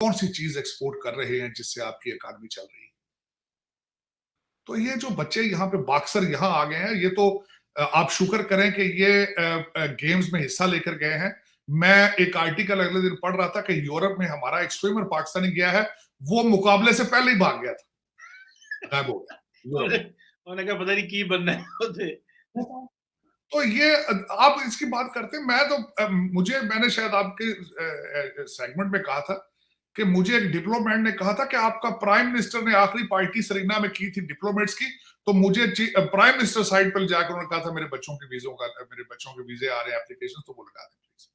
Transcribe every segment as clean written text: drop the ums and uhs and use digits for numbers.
کون سی چیز ایکسپورٹ کر رہے ہیں جس سے آپ کی اکانومی چل رہی ہے. تو یہ جو بچے یہاں پہ باکسر یہاں آ گئے ہیں, یہ تو آپ شکر کریں کہ یہ گیمز میں حصہ لے کر گئے ہیں. میں ایک آرٹیکل اگلے دن پڑھ رہا تھا کہ یورپ میں ہمارا ایک سوئمر پاکستانی گیا ہے, وہ مقابلے سے پہلے ہی بھاگ گیا تھا, غائب ہو گیا. انہوں نے کہا پتہ نہیں کی بننا ہے. تو یہ آپ اس کی بات کرتے ہیں, میں نے شاید آپ کے سیگمنٹ میں کہا تھا کہ مجھے ایک ڈپلومیٹ نے کہا تھا کہ آپ کا پرائم منسٹر نے آخری پارٹی سرینا میں کی تھی ڈپلومیٹس کی, تو مجھے پرائم منسٹر سائٹ پر جا کر انہوں نے کہا تھا میرے بچوں کے ویزے آ رہے ہیں اپلیکیشن, تو وہ لگا دیں پلیز.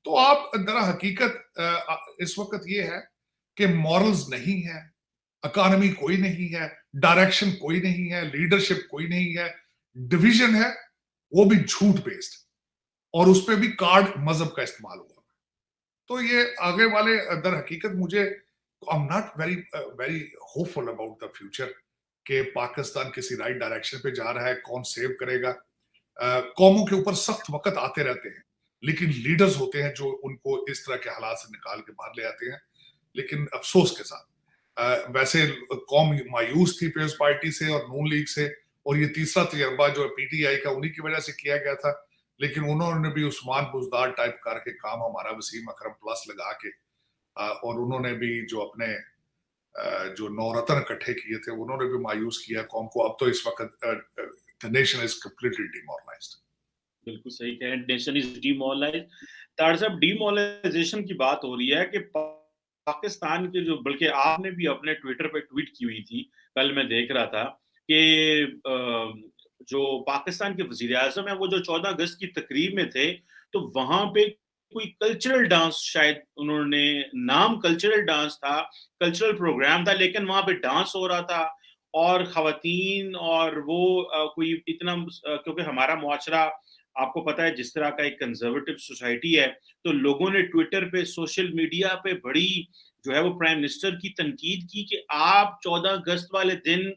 تو آپ در حقیقت اس وقت یہ ہے کہ مورلز نہیں ہے, اکانومی کوئی نہیں ہے, ڈائریکشن کوئی نہیں ہے, لیڈرشپ کوئی نہیں ہے, ڈویژن ہے, وہ بھی جھوٹ بیسڈ, اور اس پہ بھی کارڈ مذہب کا استعمال ہوا. تو یہ آگے والے در حقیقت مجھے I'm not very hopeful about the future کہ پاکستان کسی رائٹ ڈائریکشن پہ جا رہا ہے. کون سیو کرے گا؟ قوموں کے اوپر سخت وقت آتے رہتے ہیں, لیکن لیڈرز ہوتے ہیں جو ان کو اس طرح کے حالات سے نکال کے باہر لے آتے ہیں. لیکن افسوس کے ساتھ ویسے قوم مایوس تھی پیپلز پارٹی سے اور نون لیگ سے, اور یہ تیسرا تجربہ جو پی ٹی آئی کا انہی کی وجہ سے کیا گیا تھا. لیکن انہوں نے بھی عثمان بزدار ٹائپ کر کے کام ہمارا وسیم اکرم پلس لگا کے, اور انہوں نے بھی جو اپنے جو نورتن اکٹھے کیے تھے انہوں نے بھی مایوس کیا قوم کو. اب تو اس وقت the nation is completely demoralized. بالکل صحیح کہہ رہے ہیں, نیشن از ڈیمورلائزڈ. طاہر صاحب, ڈیمورلائزیشن کی بات ہو رہی ہے کہ پاکستان کے جو, بلکہ آپ نے بھی اپنے ٹویٹر پہ ٹویٹ کی ہوئی تھی, کل میں دیکھ رہا تھا کہ جو پاکستان کے وزیر اعظم ہیں وہ جو 14 اگست کی تقریب میں تھے, تو وہاں پہ کوئی کلچرل ڈانس, شاید انہوں نے نام کلچرل ڈانس تھا, کلچرل پروگرام تھا, لیکن وہاں پہ ڈانس ہو رہا تھا اور خواتین, اور وہ کوئی اتنا, کیونکہ ہمارا معاشرہ آپ کو پتا ہے جس طرح کا ایک کنزرویٹو سوسائٹی ہے, تو لوگوں نے ٹویٹر پہ, سوشل میڈیا پہ بڑی جو ہے وہ پرائم منسٹر کی تنقید کی کہ آپ 14 اگست والے دن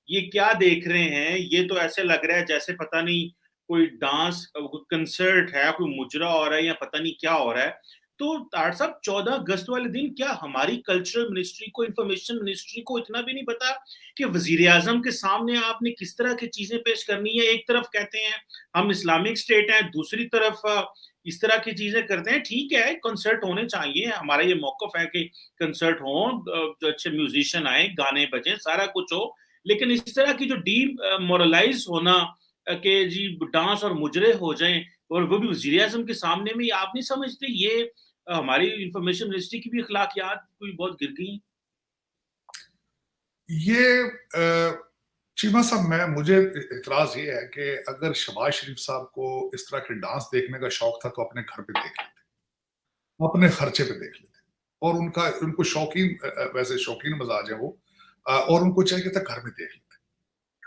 یہ کیا دیکھ رہے ہیں, یہ تو ایسے لگ رہا ہے جیسے پتہ نہیں کوئی ڈانس کنسرٹ ہے, کوئی مجرا ہو رہا ہے یا پتہ نہیں کیا ہو رہا ہے. تو طاہر صاحب 14 اگست والے دن کیا ہماری کلچرل منسٹری کو, انفارمیشن منسٹری کو اتنا بھی نہیں پتا کہ وزیر اعظم کے سامنے آپ نے کس طرح کی چیزیں پیش کرنی ہے؟ ایک طرف کہتے ہیں ہم اسلامک اسٹیٹ ہیں, دوسری طرف اس طرح کی چیزیں کرتے ہیں. ٹھیک ہے, کنسرٹ ہونے چاہیے, ہمارا یہ موقف ہے کہ کنسرٹ ہوں, جو اچھے میوزیشین آئیں, گانے بجیں, سارا کچھ ہو, لیکن اس طرح کی جو ڈی مورلائز ہونا کہ جی ڈانس اور مجرے ہو جائیں, اور وہ بھی وزیر اعظم کے سامنے میں, آپ نہیں سمجھتے یہ ہماری انفارمیشن منسٹری کی بھی اخلاقیات کوئی بہت گر گئی؟ یہ چیمہ صاحب, مجھے اعتراض یہ ہے کہ اگر شہباز شریف صاحب کو اس طرح کے ڈانس دیکھنے کا شوق تھا تو اپنے گھر پہ دیکھ لیتے, اپنے خرچے پہ دیکھ لیتے, اور ان کو شوقین, ویسے شوقین مزاج ہے وہ, اور ان کو چاہیے تھا گھر میں دیکھ لیتے.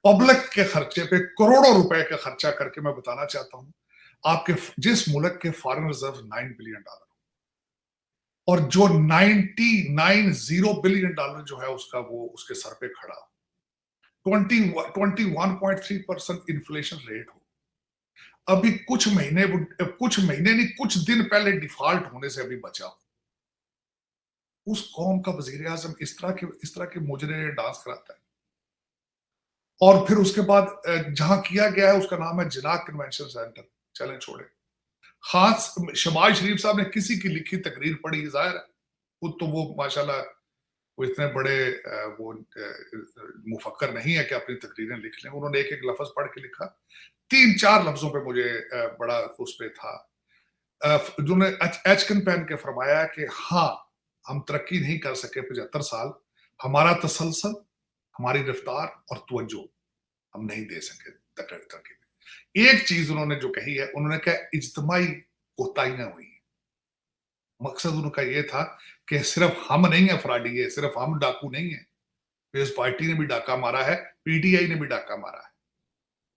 پبلک کے خرچے پہ کروڑوں روپے کا خرچہ کر کے, میں بتانا چاہتا ہوں آپ کے جس ملک کے فارن ریزرو $9 بلین, اور جو 99 بلین جو ہے اس کا, وہ اس کے سر پہ کھڑا, 21.3% انفلیشن ریٹ ہو, ابھی کچھ مہینے نہیں, کچھ دن پہلے ڈیفالٹ ہونے سے ابھی بچا ہو, اس قوم کا وزیر اعظم اس طرح کے مجرے ڈانس کراتا ہے. اور پھر اس کے بعد جہاں کیا گیا ہے اس کا نام ہے جناح کنونشن سینٹر. چلیں چھوڑے, خاص شہباز شریف صاحب نے کسی کی لکھی تقریر پڑھی, ظاہر ہے خود تو وہ ماشاءاللہ وہ اتنے بڑے وہ مفکر نہیں ہے کہ اپنی تقریریں لکھ لیں. انہوں نے ایک لفظ پڑھ کے لکھا, 3-4 لفظوں پہ مجھے بڑا اس پہ تھا, جنہوں نے ایچکن پہن کے فرمایا کہ ہاں ہم ترقی نہیں کر سکے 75 سال, ہمارا تسلسل, ہماری رفتار اور توجہ ہم نہیں دے سکے ترقی میں. ایک چیز انہوں نے جو کہی ہے, انہوں نے کہا اجتماعی کوتاہیاں ہوئی. مقصد ان کا یہ تھا کہ صرف ہم نہیں ہیں فراڈی, صرف ہم ڈاکو نہیں ہیں, پیپلز پارٹی نے بھی ڈاکہ مارا ہے, پی ٹی آئی نے بھی ڈاکہ مارا ہے,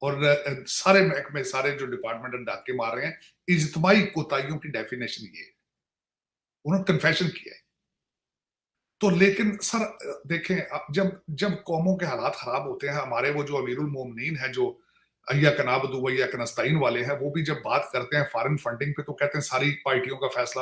اور سارے محکمے, سارے جو ڈپارٹمنٹ ڈاکے مار رہے ہیں. اجتماعی کوتاہیوں کی ڈیفینیشن یہ ہے, انہوں نے کنفیشن کیا ہے. تو لیکن سر دیکھیں, جب قوموں کے حالات خراب ہوتے ہیں, ہمارے وہ جو امیر المومنین ہیں جو ایاک نعبد و ایاک نستعین والے ہیں, وہ بھی جب بات کرتے ہیں فارن فنڈنگ پہ تو کہتے ہیں ساری پارٹیوں کا فیصلہ